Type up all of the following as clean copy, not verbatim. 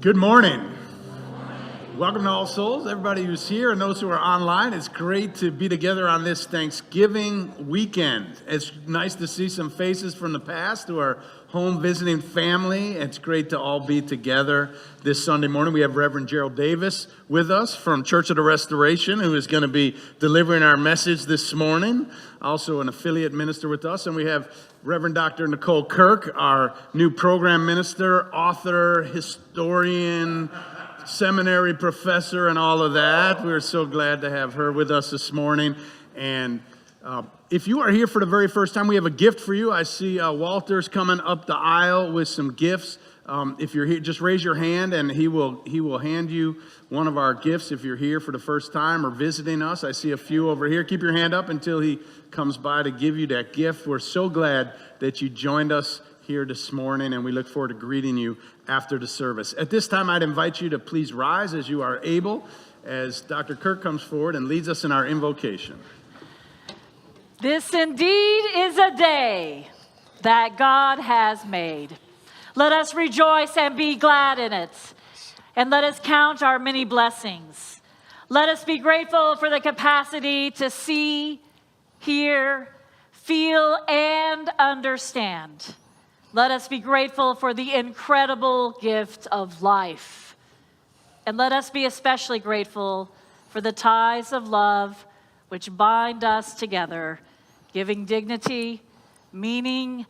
Good morning. Welcome to All Souls, everybody who's here and those who are online. It's great to be together on this Thanksgiving weekend. It's nice to see some faces from the past who are home visiting family. It's great to all be together this Sunday morning. We have Reverend Gerald Davis with us from Church of the Restoration, who is going to be delivering our message this morning. Also an affiliate minister with us. And we have Reverend Dr. Nicole Kirk, our new program minister, author, historian, seminary professor, and all of that. We're so glad to have her with us this morning. And if you are here for the very first time, we have a gift for you. I see Walter's coming up the aisle with some gifts. If you're here, just raise your hand and he will hand you one of our gifts if you're here for the first time or visiting us. I see a few over here. Keep your hand up until he comes by to give you that gift. We're so glad that you joined us here this morning, and we look forward to greeting you after the service. At this time, I'd invite you to please rise as you are able, as Dr. Kirk comes forward and leads us in our invocation. This indeed is a day that God has made. Let us rejoice and be glad in it, and let us count our many blessings. Let us be grateful for the capacity to see, hear, feel, and understand. Let us be grateful for the incredible gift of life. And let us be especially grateful for the ties of love which bind us together giving dignity, meaning,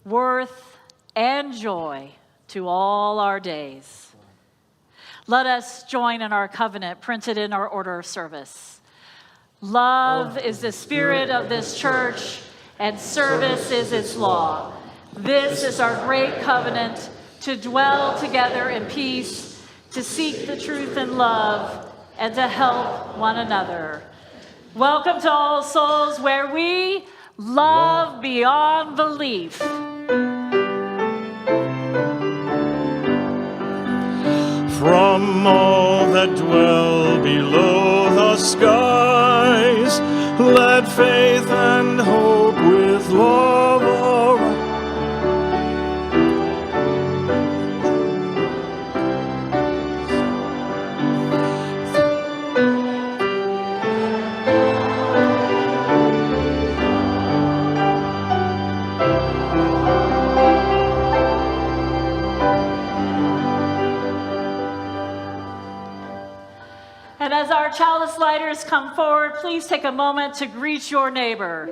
worth, and joy to all our days. Let us join in our covenant printed in our order of service. Love is the spirit of this church, and service is its law. This is our great covenant, to dwell together in peace, to seek the truth in love, and to help one another. Welcome to All Souls, where we love beyond belief. From all that dwell below the skies, let faith and hope with love arise. And as our chalice lighters come forward, please take a moment to greet your neighbor.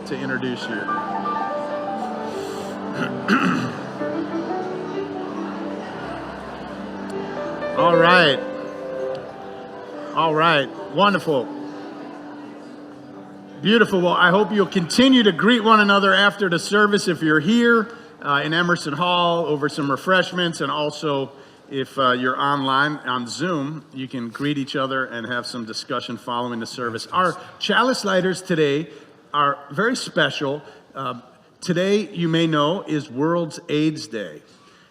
To introduce you. All right. All right. Wonderful. Beautiful. Well, I hope you'll continue to greet one another after the service if you're here in Emerson Hall over some refreshments, and also if you're online on Zoom, you can greet each other and have some discussion following the service. Our chalice lighters today are very special. Today, you may know, is World AIDS Day.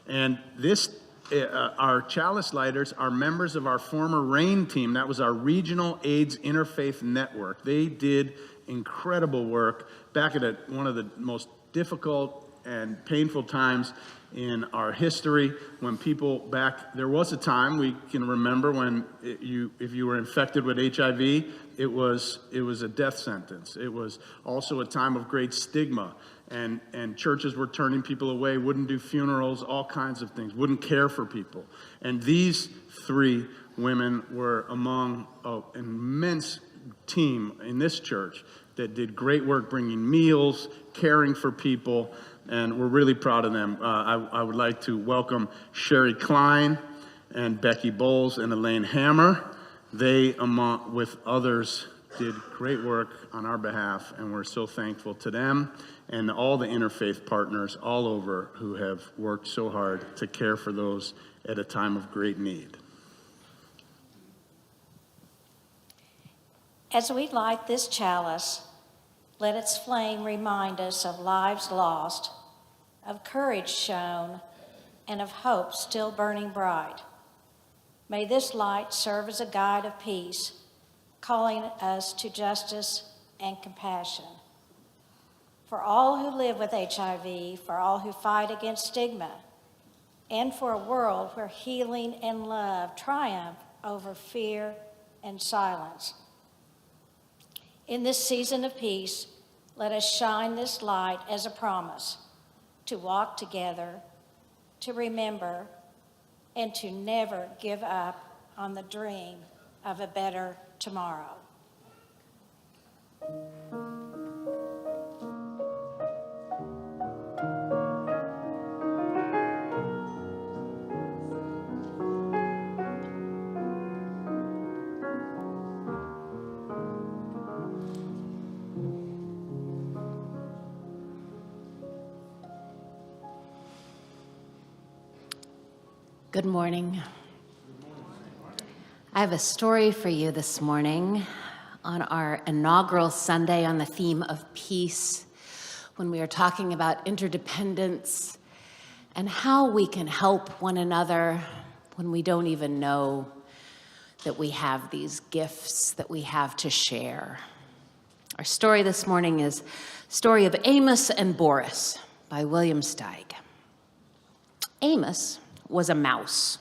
And this, our chalice lighters are members of our former RAIN team. That was our Regional AIDS Interfaith Network. They did incredible work back at one of the most difficult and painful times in our history, when people there was a time we can remember when if you were infected with HIV, it was a death sentence. It was also a time of great stigma, and churches were turning people away, wouldn't do funerals, all kinds of things, wouldn't care for people. And these three women were among an immense team in this church that did great work bringing meals, caring for people, and we're really proud of them. I would like to welcome Sherry Klein and Becky Bowles and Elaine Hammer. They, with others, did great work on our behalf, and we're so thankful to them and all the interfaith partners all over who have worked so hard to care for those at a time of great need. As we light this chalice, let its flame remind us of lives lost, of courage shown, and of hope still burning bright. May this light serve as a guide of peace, calling us to justice and compassion. For all who live with HIV, for all who fight against stigma, and for a world where healing and love triumph over fear and silence. In this season of peace, let us shine this light as a promise to walk together, to remember, and to never give up on the dream of a better tomorrow. Good morning. I have a story for you this morning on our inaugural Sunday on the theme of peace, when we are talking about interdependence and how we can help one another when we don't even know that we have these gifts that we have to share. Our story this morning is the story of Amos and Boris by William Steig. Amos was a mouse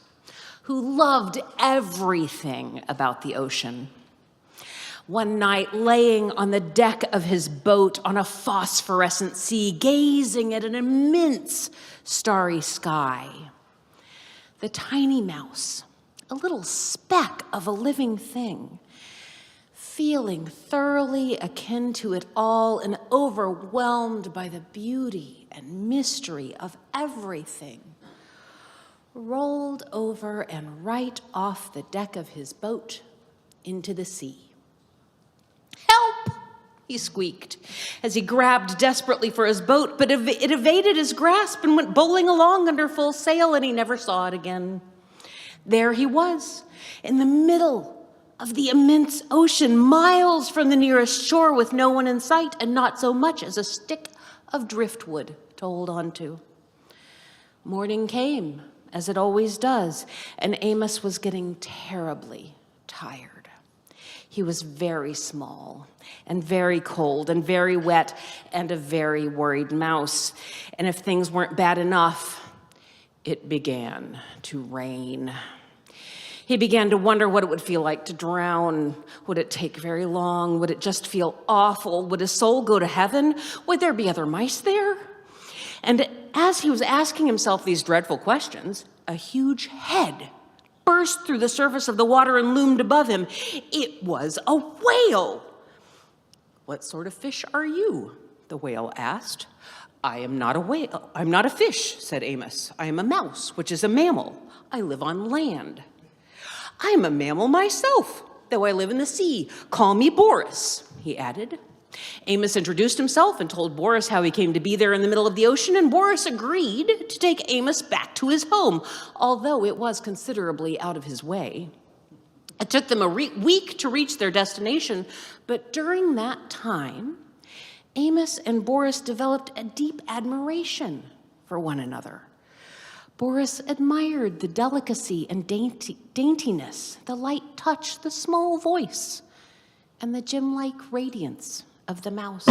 who loved everything about the ocean. One night, laying on the deck of his boat on a phosphorescent sea, gazing at an immense starry sky, the tiny mouse, a little speck of a living thing, feeling thoroughly akin to it all and overwhelmed by the beauty and mystery of everything, rolled over and right off the deck of his boat into the sea. "Help!" he squeaked as he grabbed desperately for his boat, but it evaded his grasp and went bowling along under full sail, and he never saw it again. There he was, in the middle of the immense ocean, miles from the nearest shore, with no one in sight and not so much as a stick of driftwood to hold on to. Morning came, as it always does, and Amos was getting terribly tired. He was very small and very cold and very wet and a very worried mouse. And if things weren't bad enough, it began to rain. He began to wonder what it would feel like to drown. Would it take very long? Would it just feel awful? Would his soul go to heaven? Would there be other mice there? And as he was asking himself these dreadful questions, a huge head burst through the surface of the water and loomed above him. It was a whale. "What sort of fish are you?" the whale asked. "I am not a whale. I'm not a fish," said Amos. "I am a mouse, which is a mammal. I live on land." "I am a mammal myself, though I live in the sea. Call me Boris," he added. Amos introduced himself and told Boris how he came to be there in the middle of the ocean, and Boris agreed to take Amos back to his home, although it was considerably out of his way. It took them a week to reach their destination, but during that time, Amos and Boris developed a deep admiration for one another. Boris admired the delicacy and daintiness, the light touch, the small voice, and the gem-like radiance of the mouse.